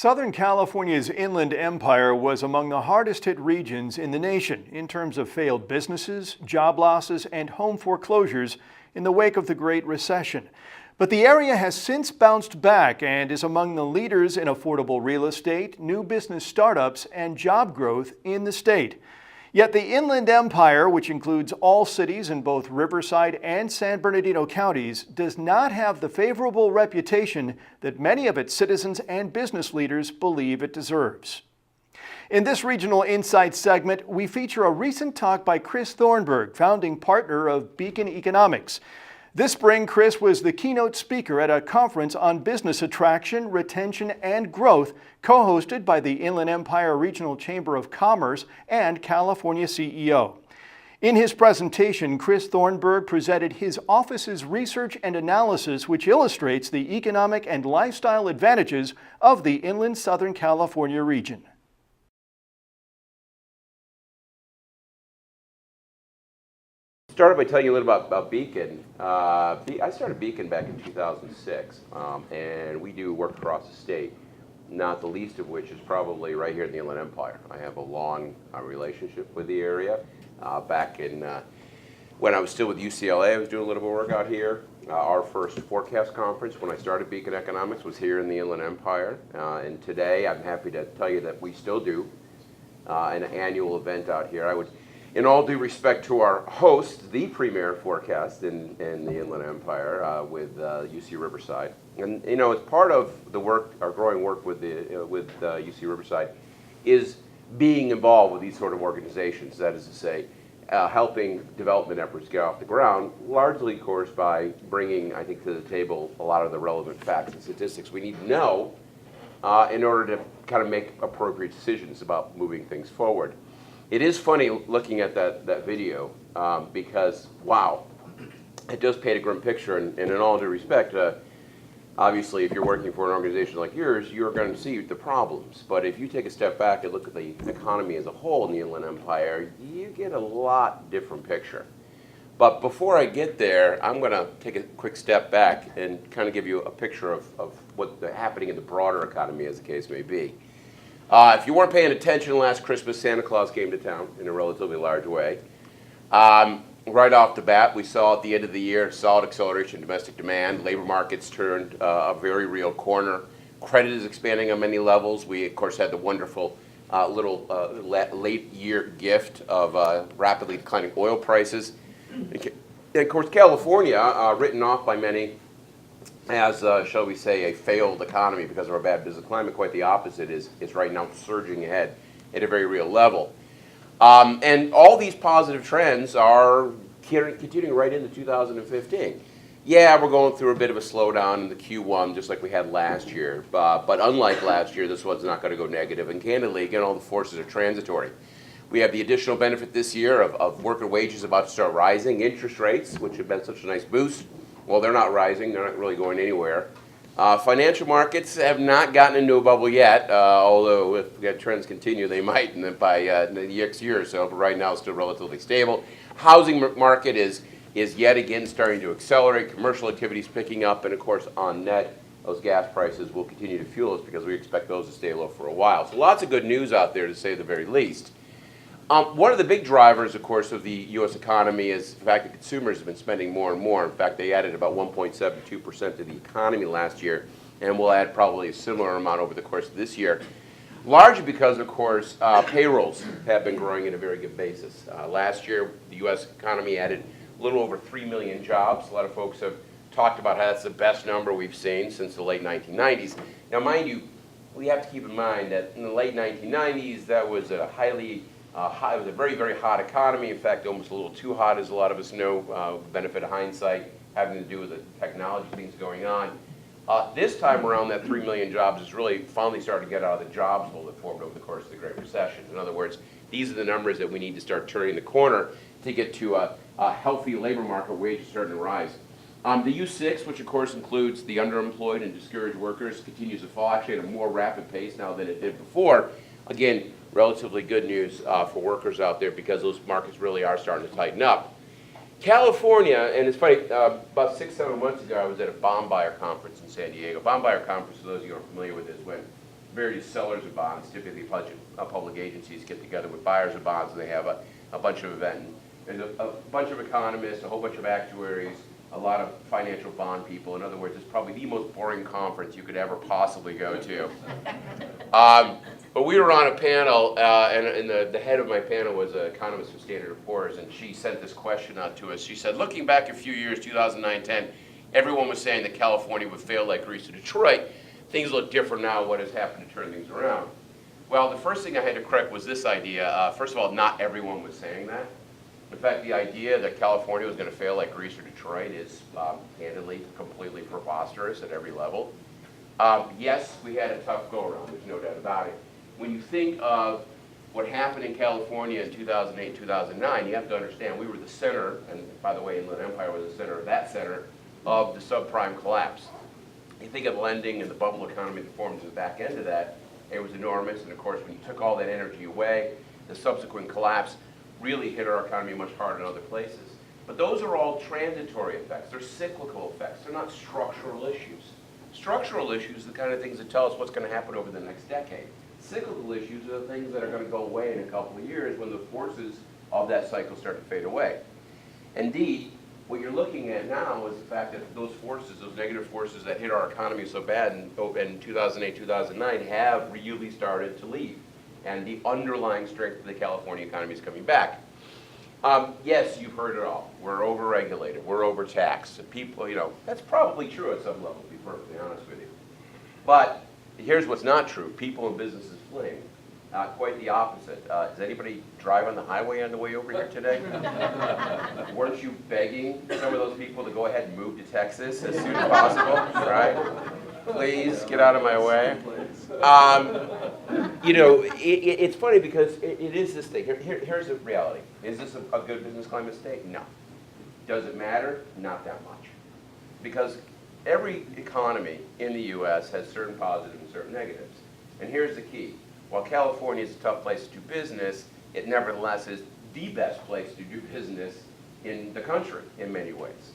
Southern California's Inland Empire was among the hardest hit regions in the nation in terms of failed businesses, job losses, and home foreclosures in the wake of the Great Recession. But the area has since bounced back and is among the leaders in affordable real estate, new business startups, and job growth in the state. Yet the Inland Empire, which includes all cities in both Riverside and San Bernardino counties, does not have the favorable reputation that many of its citizens and business leaders believe it deserves. In this Regional Insights segment, we feature a recent talk by Chris Thornberg, founding partner of Beacon Economics. This spring, Chris was the keynote speaker at a conference on business attraction, retention, and growth, co-hosted by the Inland Empire Regional Chamber of Commerce and California CEO. In his presentation, Chris Thornberg presented his office's research and analysis, which illustrates the economic and lifestyle advantages of the inland Southern California region. Started by telling you a little about Beacon. I started Beacon back in 2006, and we do work across the state, not the least of which is probably right here in the Inland Empire. I have a long relationship with the area. Back in when I was still with UCLA, I was doing a little bit of work out here. Our first forecast conference when I started Beacon Economics was here in the Inland Empire, and today I'm happy to tell you that we still do an annual event out here. In all due respect to our host, the premier forecast in the Inland Empire with UC Riverside, and as part of the work, our growing work with UC Riverside, is being involved with these sort of organizations. That is to say, helping development efforts get off the ground, largely, of course, by bringing, I think, to the table a lot of the relevant facts and statistics we need to know in order to kind of make appropriate decisions about moving things forward. It is funny looking at that video because, wow, it does paint a grim picture, and in all due respect, obviously if you're working for an organization like yours, you're going to see the problems. But if you take a step back and look at the economy as a whole in the Inland Empire, you get a lot different picture. But before I get there, I'm going to take a quick step back and kind of give you a picture of what's happening in the broader economy, as the case may be. If you weren't paying attention last Christmas, Santa Claus came to town in a relatively large way. Right off the bat, we saw at the end of the year solid acceleration in domestic demand. Labor markets turned a very real corner. Credit is expanding on many levels. We, of course, had the wonderful little late year gift of rapidly declining oil prices. And of course, California, written off by many as, shall we say, a failed economy because of our bad business climate. Quite the opposite is right now surging ahead at a very real level. And all these positive trends are continuing right into 2015. Yeah, we're going through a bit of a slowdown in the Q1, just like we had last year. But unlike last year, this one's not going to go negative. And candidly, again, all the forces are transitory. We have the additional benefit this year of worker wages about to start rising, interest rates, which have been such a nice boost. Well, they're not rising. They're not really going anywhere. Financial markets have not gotten into a bubble yet, although if that trends continue, they might and then by the next year or so. But right now, it's still relatively stable. Housing market is yet again starting to accelerate. Commercial activity is picking up. And, of course, on net, those gas prices will continue to fuel us because we expect those to stay low for a while. So lots of good news out there, to say the very least. One of the big drivers, of course, of the U.S. economy is the fact that consumers have been spending more and more. In fact, they added about 1.72% to the economy last year, and will add probably a similar amount over the course of this year, largely because, of course, payrolls have been growing at a very good basis. Last year, the U.S. economy added a little over 3 million jobs. A lot of folks have talked about how that's the best number we've seen since the late 1990s. Now, mind you, we have to keep in mind that in the late 1990s, that was a it was a very, very hot economy. In fact, almost a little too hot, as a lot of us know, benefit of hindsight, having to do with the technology things going on. This time around, that 3 million jobs is really finally starting to get out of the jobs hole that formed over the course of the Great Recession. In other words, these are the numbers that we need to start turning the corner to get to a healthy labor market, wages starting to rise. The U6, which of course includes the underemployed and discouraged workers, continues to fall actually at a more rapid pace now than it did before. Again, relatively good news for workers out there because those markets really are starting to tighten up. California, and it's funny, about 6-7 months ago I was at a bond buyer conference in San Diego. Bond buyer conference, for those of you who aren't familiar with this, when various sellers of bonds, typically a bunch of public agencies get together with buyers of bonds, and they have a bunch of events. There's a bunch of economists, a whole bunch of actuaries, a lot of financial bond people. In other words, it's probably the most boring conference you could ever possibly go to. But we were on a panel, and the head of my panel was an economist from Standard & Poor's, and she sent this question out to us. She said, looking back a few years, 2009-10, everyone was saying that California would fail like Greece to Detroit. Things look different now. What has happened to turn things around? Well, the first thing I had to correct was this idea. First of all, not everyone was saying that. In fact, the idea that California was going to fail like Greece or Detroit is, candidly, completely preposterous at every level. Yes, we had a tough go-around. There's no doubt about it. When you think of what happened in California in 2008, 2009, you have to understand we were the center, and by the way, Inland Empire was the center of that center, of the subprime collapse. You think of lending and the bubble economy that formed at the back end of that, it was enormous, and of course, when you took all that energy away, the subsequent collapse really hit our economy much harder than other places. But those are all transitory effects. They're cyclical effects. They're not structural issues. Structural issues are the kind of things that tell us what's going to happen over the next decade. Cyclical issues are the things that are going to go away in a couple of years when the forces of that cycle start to fade away. Indeed, what you're looking at now is the fact that those forces, those negative forces that hit our economy so bad in 2008, 2009 have really started to leave. And the underlying strength of the California economy is coming back. Yes, you've heard it all. We're overregulated. We're overtaxed. People, that's probably true at some level, to be perfectly honest with you. But here's what's not true. People and businesses fleeing. Quite the opposite. Does anybody drive on the highway on the way over here today? Weren't you begging some of those people to go ahead and move to Texas as soon as possible, right? Please get out of my way. It's funny because it is this thing. Here's the reality. Is this a good business climate state? No. Does it matter? Not that much. Because every economy in the U.S. has certain positives and certain negatives. And here's the key. While California is a tough place to do business, it nevertheless is the best place to do business in the country in many ways,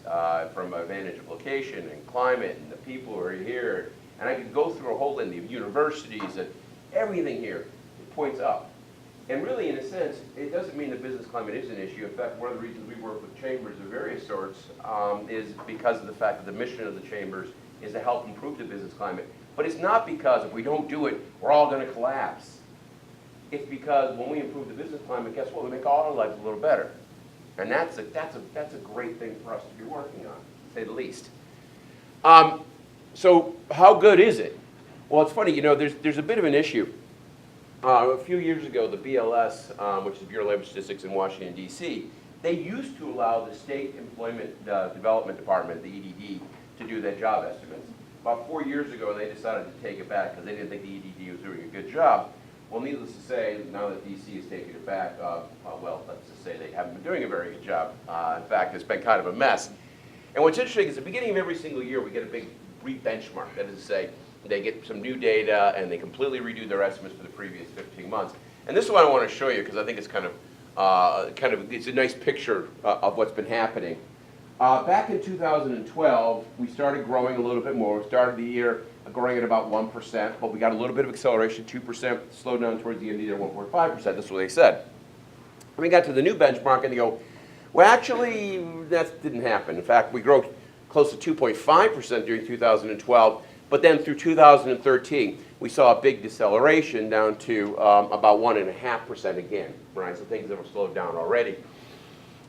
from an advantage of location and climate and the people who are here. And I could go through a whole litany of universities and everything here points up. And really, in a sense, it doesn't mean the business climate is an issue. In fact, one of the reasons we work with chambers of various sorts is because of the fact that the mission of the chambers is to help improve the business climate. But it's not because if we don't do it, we're all going to collapse. It's because when we improve the business climate, guess what? We make all our lives a little better. And that's a great thing for us to be working on, to say the least. So how good is it? Well, it's funny, there's a bit of an issue. A few years ago, the BLS, which is the Bureau of Labor Statistics in Washington, D.C., they used to allow the State Employment Development Department, the EDD, to do their job estimates. About 4 years ago, they decided to take it back because they didn't think the EDD was doing a good job. Well, needless to say, now that D.C. is taking it back, let's just say they haven't been doing a very good job. In fact, it's been kind of a mess. And what's interesting is at the beginning of every single year, we get a big re-benchmark. That is to say, they get some new data and they completely redo their estimates for the previous 15 months. And this is what I want to show you because I think it's it's a nice picture of what's been happening. Back in 2012, we started growing a little bit more. We started the year growing at about 1%, but we got a little bit of acceleration, 2%, slowed down towards the end of the year, 1.5%. That's what they said. And we got to the new benchmark, and they go, well, actually, that didn't happen. In fact, we grew close to 2.5% during 2012, but then through 2013, we saw a big deceleration down to about 1.5% again, right? So things have slowed down already.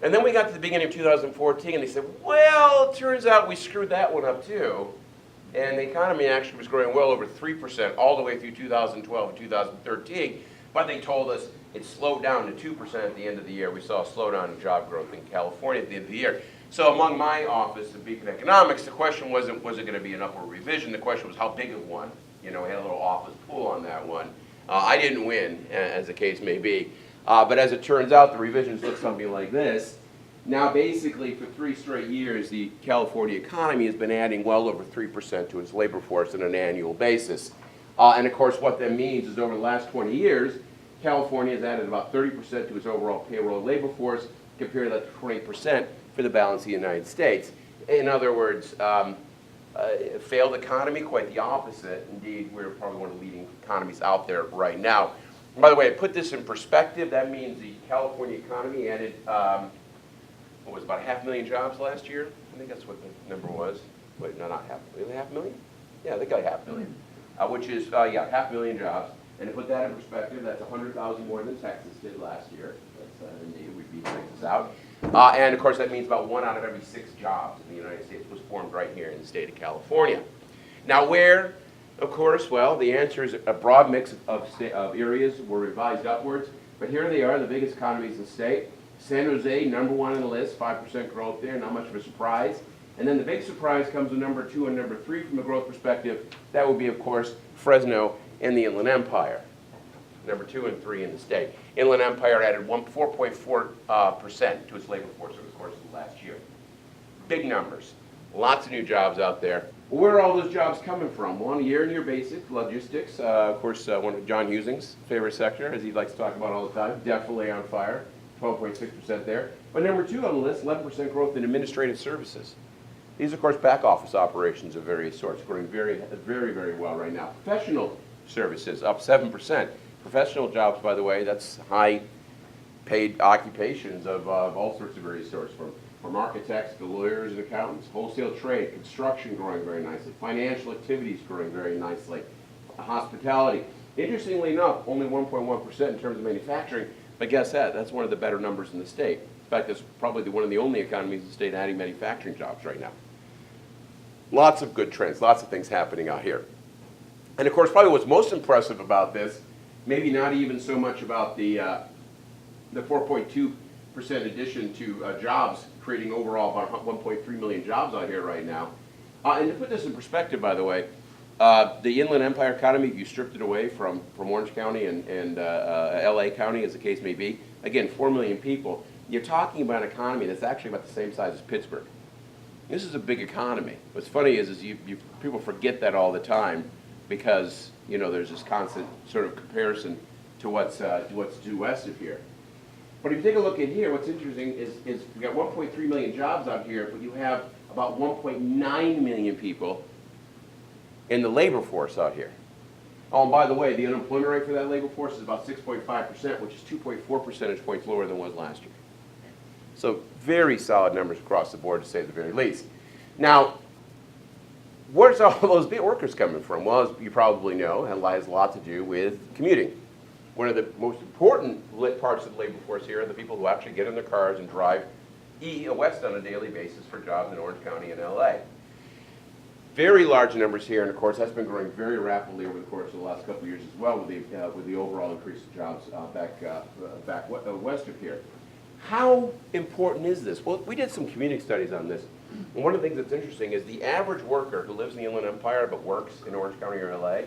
And then we got to the beginning of 2014, and they said, well, it turns out we screwed that one up too. And the economy actually was growing well over 3% all the way through 2012 and 2013. But they told us it slowed down to 2% at the end of the year. We saw a slowdown in job growth in California at the end of the year. So among my office of Beacon Economics, the question wasn't, was it going to be an upward revision? The question was, how big of one? We had a little office pool on that one. I didn't win, as the case may be. But as it turns out, the revisions look something like this. Now, basically, for 3 straight years, the California economy has been adding well over 3% to its labor force on an annual basis. And of course, what that means is over the last 20 years, California has added about 30% to its overall payroll labor force, compared to that 20% for the balance of the United States. In other words, failed economy, quite the opposite. Indeed, we're probably one of the leading economies out there right now. And by the way, I put this in perspective. That means the California economy added, what was it, about 500,000 jobs last year? I think that's what the number was. Wait, no, not half. Was it 500,000? Yeah, I think like 500,000. Which is, yeah, 500,000 jobs. And to put that in perspective, that's 100,000 more than Texas did last year. That's indeed, we beat Texas out. And of course, that means about 1 out of every 6 jobs in the United States was formed right here in the state of California. Now, where, of course, well, the answer is a broad mix of areas were revised upwards. But here they are, the biggest economies in the state. San Jose, number 1 on the list, 5% growth there, not much of a surprise. And then the big surprise comes with number 2 and number 3 from a growth perspective. That would be, of course, Fresno and the Inland Empire. Number 2 and 3 in the state. Inland Empire added 4.4% to its labor force over the course of the last year. Big numbers. Lots of new jobs out there. Well, where are all those jobs coming from? Well, on a year-on-year basis, logistics, of course, one of John Husing's favorite sector, as he likes to talk about all the time, definitely on fire, 12.6% there. But number 2 on the list, 11% growth in administrative services. These, of course, back office operations of various sorts, growing very, very, very well right now. Professional services, up 7%. Professional jobs, by the way, that's high-paid occupations of all sorts of various sorts, from architects to lawyers and accountants, wholesale trade, construction growing very nicely, financial activities growing very nicely, hospitality. Interestingly enough, only 1.1% in terms of manufacturing, but guess that, that's one of the better numbers in the state. In fact, it's probably one of the only economies in the state adding manufacturing jobs right now. Lots of good trends, lots of things happening out here. And of course, probably what's most impressive about this, maybe not even so much about the 4.2% addition to jobs, creating overall about 1.3 million jobs out here right now. And to put this in perspective, by the way, the Inland Empire economy, if you stripped it away from Orange County and LA County, as the case may be, again, 4 million people, you're talking about an economy that's actually about the same size as Pittsburgh. This is a big economy. What's funny is people forget that all the time because, you know, there's this constant sort of comparison to what's due west of here. But if you take a look at here, what's interesting is we've got 1.3 million jobs out here, but you have about 1.9 million people in the labor force out here. Oh, and by the way, the unemployment rate for that labor force is about 6.5%, which is 2.4 percentage points lower than it was last year. So very solid numbers across the board, to say the very least. Now, where's all those workers coming from? Well, as you probably know, it has a lot to do with commuting. One of the most important parts of the labor force here are the people who actually get in their cars and drive west on a daily basis for jobs in Orange County and LA. Very large numbers here, and of course that's been growing very rapidly over the course of the last couple of years as well, with the overall increase of jobs back west of here. How important is this? Well, we did some community studies on this. And one of the things that's interesting is the average worker who lives in the Inland Empire but works in Orange County or LA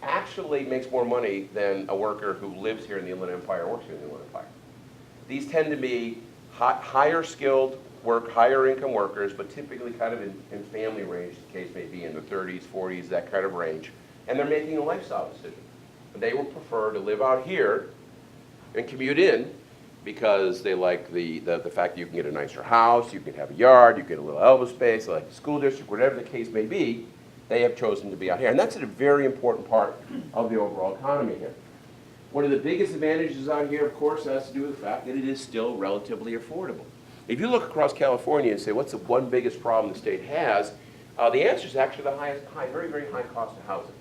actually makes more money than a worker who lives here in the Inland Empire or works here in the Inland Empire. These tend to be higher skilled higher income workers, but typically kind of in family range, the case may be in the 30s, 40s, that kind of range. And they're making a lifestyle decision. They will prefer to live out here and commute in because they like the fact that you can get a nicer house, you can have a yard, you get a little elbow space, like the school district, whatever the case may be, they have chosen to be out here. And that's a very important part of the overall economy here. One of the biggest advantages out here, of course, has to do with the fact that it is still relatively affordable. If you look across California and say, what's the one biggest problem the state has, the answer is actually the very, very high cost of housing,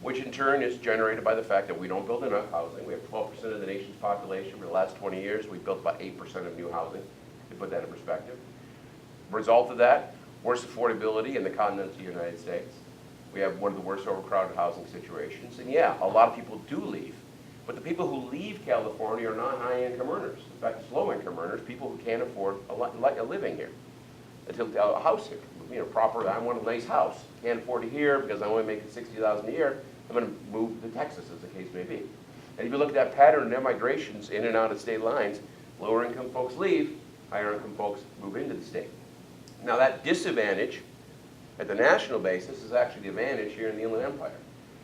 which in turn is generated by the fact that we don't build enough housing. We have 12% of the nation's population. For the last 20 years, we've built about 8% of new housing, to put that in perspective. Result of that, worse affordability in the continental United States. We have one of the worst overcrowded housing situations. And yeah, a lot of people do leave. But the people who leave California are not high-income earners. In fact, it's low-income earners, people who can't afford a living here. A house here, you know, proper, I want a nice house. Can't afford it here because I'm only making $60,000 a year. I'm going to move to Texas, as the case may be. And if you look at that pattern of migrations in and out of state lines, lower income folks leave, higher income folks move into the state. Now that disadvantage at the national basis is actually the advantage here in the Inland Empire.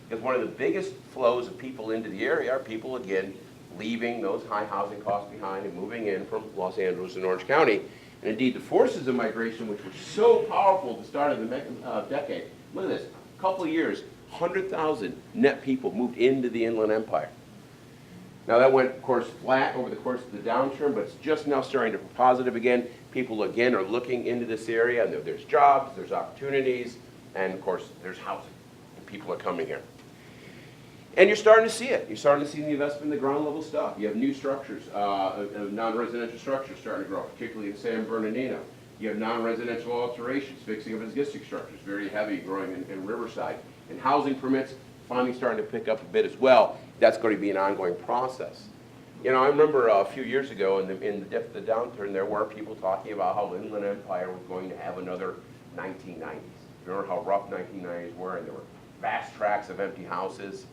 Because one of the biggest flows of people into the area are people, again, leaving those high housing costs behind and moving in from Los Angeles and Orange County. And indeed, the forces of migration, which were so powerful at the start of the decade, look at this, a couple of years, 100,000 net people moved into the Inland Empire. Now that went, of course, flat over the course of the downturn, but it's just now starting to be positive again. People, again, are looking into this area, and there's jobs, there's opportunities, and, of course, there's housing. And people are coming here. And you're starting to see it. You're starting to see the investment in the ground level stuff. You have new structures, non-residential structures starting to grow, particularly in San Bernardino. You have non-residential alterations, fixing of existing structures, very heavy, growing in Riverside. And housing permits finally starting to pick up a bit as well. That's going to be an ongoing process. You know, I remember a few years ago in the depth of the downturn, there were people talking about how the Inland Empire was going to have another 1990s. Remember how rough 1990s were, and there were vast tracts of empty houses.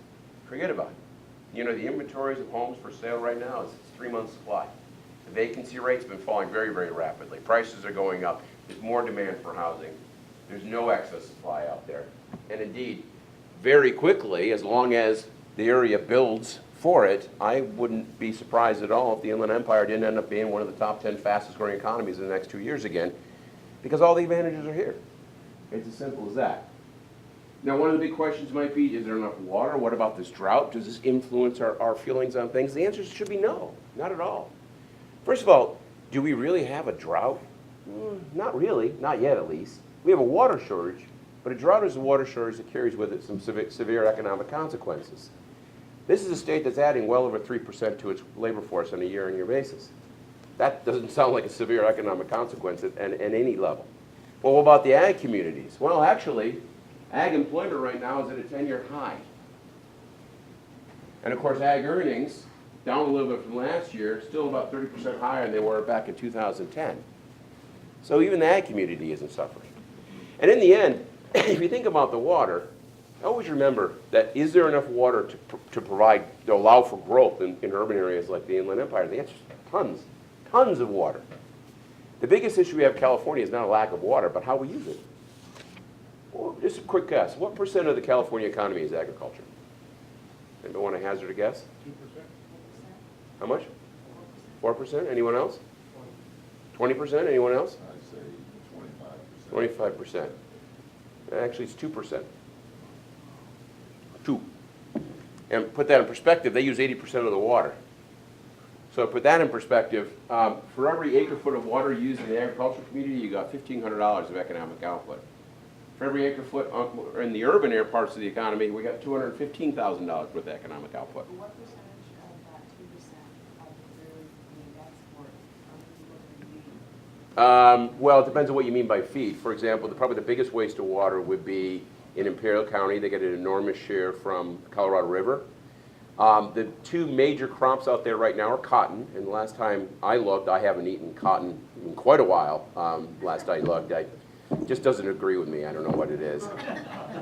Forget about it. You know, the inventories of homes for sale right now is 3 months supply. The vacancy rate's been falling very, very rapidly. Prices are going up. There's more demand for housing. There's no excess supply out there. And indeed, very quickly, as long as the area builds for it, I wouldn't be surprised at all if the Inland Empire didn't end up being one of the top 10 fastest growing economies in the next 2 years again, because all the advantages are here. It's as simple as that. Now, one of the big questions might be, is there enough water? What about this drought? Does this influence our feelings on things? The answer should be no, not at all. First of all, do we really have a drought? Not really, not yet at least. We have a water shortage, but a drought is a water shortage that carries with it some severe economic consequences. This is a state that's adding well over 3% to its labor force on a year-on-year basis. That doesn't sound like a severe economic consequence at any level. Well, what about the ag communities? Well, actually, ag employment right now is at a 10-year high. And of course, ag earnings, down a little bit from last year, still about 30% higher than they were back in 2010. So even the ag community isn't suffering. And in the end, if you think about the water, always remember that is there enough water to provide, to allow for growth in urban areas like the Inland Empire? The answer is tons of water. The biggest issue we have in California is not a lack of water, but how we use it. Well, just a quick guess. What percent of the California economy is agriculture? Anybody want to hazard a guess? 2%. How much? 4%? Anyone else? 20%? Anyone else? I'd say 25%. 25%. Actually, it's 2%. 2. And put that in perspective, they use 80% of the water. So put that in perspective, for every acre-foot of water used in the agricultural community, you got $1,500 of economic output. For every acre-foot in the urban air parts of the economy, we got $215,000 worth of economic output. What percentage of that 2% of the export are we? Well, it depends on what you mean by feed. For example, probably the biggest waste of water would be in Imperial County. They get an enormous share from Colorado River. The two major crops out there right now are cotton. And the last time I looked, I haven't eaten cotton in quite a while. Last I looked, it just doesn't agree with me. I don't know what it is.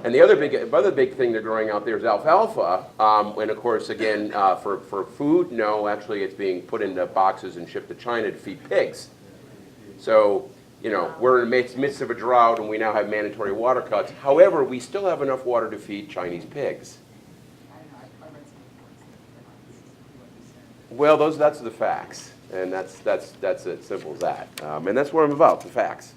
And the other big thing they're growing out there is alfalfa. And of course, again, for food, no, actually it's being put into boxes and shipped to China to feed pigs. So, you know, we're in the midst of a drought and we now have mandatory water cuts. However, we still have enough water to feed Chinese pigs. I don't know, I read some reports that Well, that's the facts. And that's as simple as that. And that's what I'm about, the facts.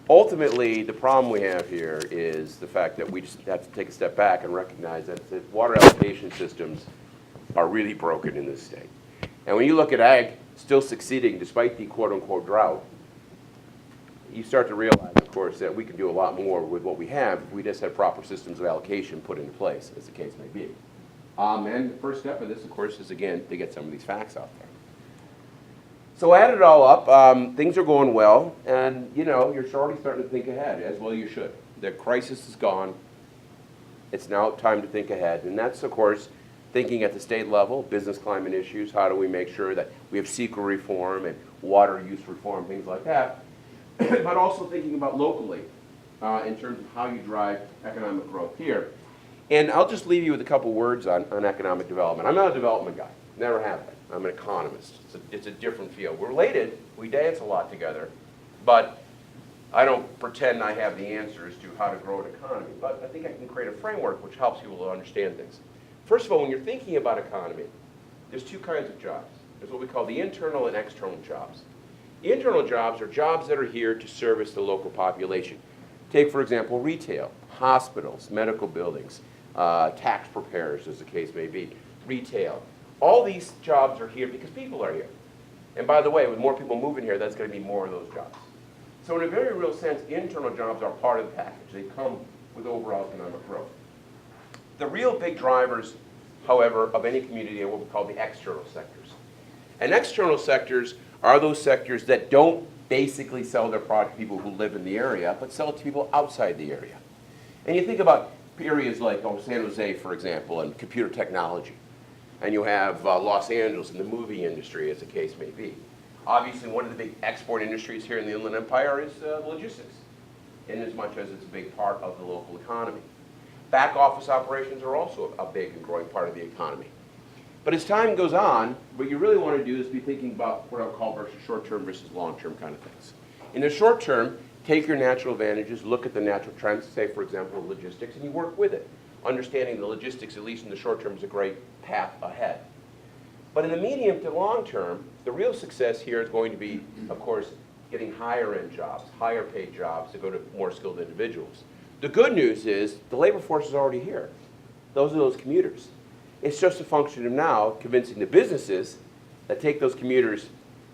Ultimately, the problem we have here is the fact that we just have to take a step back and recognize that the water allocation systems are really broken in this state. And when you look at ag still succeeding despite the quote-unquote drought, you start to realize, of course, that we can do a lot more with what we have if we just have proper systems of allocation put into place, as the case may be. And the first step of this, of course, is, again, to get some of these facts out there. So add it all up, things are going well, and you know, you're already starting to think ahead, as well you should. The crisis is gone. It's now time to think ahead, and that's, of course, thinking at the state level, business climate issues, how do we make sure that we have CEQA reform and water use reform, things like that, but also thinking about locally in terms of how you drive economic growth here. And I'll just leave you with a couple words on economic development. I'm not a development guy, never have been. I'm an economist. It's a different field. We're related, we dance a lot together, but I don't pretend I have the answers to how to grow an economy. But I think I can create a framework which helps people to understand things. First of all, when you're thinking about economy, there's two kinds of jobs. There's what we call the internal and external jobs. Internal jobs are jobs that are here to service the local population. Take, for example, retail, hospitals, medical buildings, tax preparers, as the case may be, retail. All these jobs are here because people are here. And by the way, with more people moving here, that's going to be more of those jobs. So in a very real sense, internal jobs are part of the package. They come with overall economic growth. The real big drivers, however, of any community are what we call the external sectors. And external sectors are those sectors that don't basically sell their product to people who live in the area, but sell it to people outside the area. And you think about areas like San Jose, for example, and computer technology. And you have Los Angeles in the movie industry, as the case may be. Obviously, one of the big export industries here in the Inland Empire is logistics, in as much as it's a big part of the local economy. Back office operations are also a big and growing part of the economy. But as time goes on, what you really want to do is be thinking about what I'll call versus short-term versus long-term kind of things. In the short term, take your natural advantages, look at the natural trends, say, for example, logistics, and you work with it. Understanding the logistics, at least in the short term, is a great path ahead. But in the medium to long term, the real success here is going to be, of course, getting higher end jobs, higher paid jobs to go to more skilled individuals. The good news is the labor force is already here. Those are those commuters. It's just a function of now convincing the businesses that take those commuters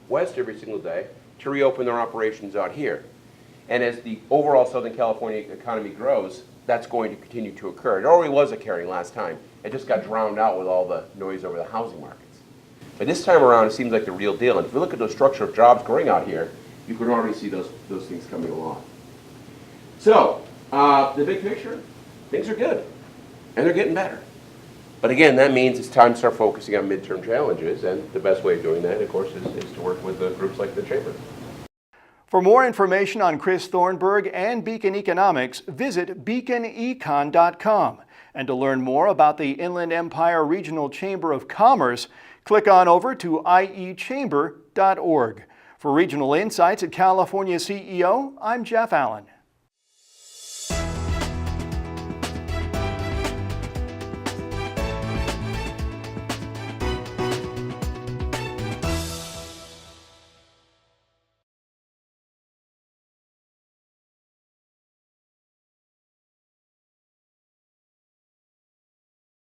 west every single day to reopen their operations out here. And as the overall Southern California economy grows, that's going to continue to occur. It already was occurring last time. It just got drowned out with all the noise over the housing markets. But this time around, it seems like the real deal. And if you look at those structural jobs growing out here, you can already see those things coming along. So, the big picture, things are good. And they're getting better. But again, that means it's time to start focusing on midterm challenges. And the best way of doing that, of course, is to work with groups like the Chamber. For more information on Chris Thornberg and Beacon Economics, visit beaconecon.com. And to learn more about the Inland Empire Regional Chamber of Commerce, click on over to iechamber.org. For Regional Insights at California CEO, I'm Jeff Allen.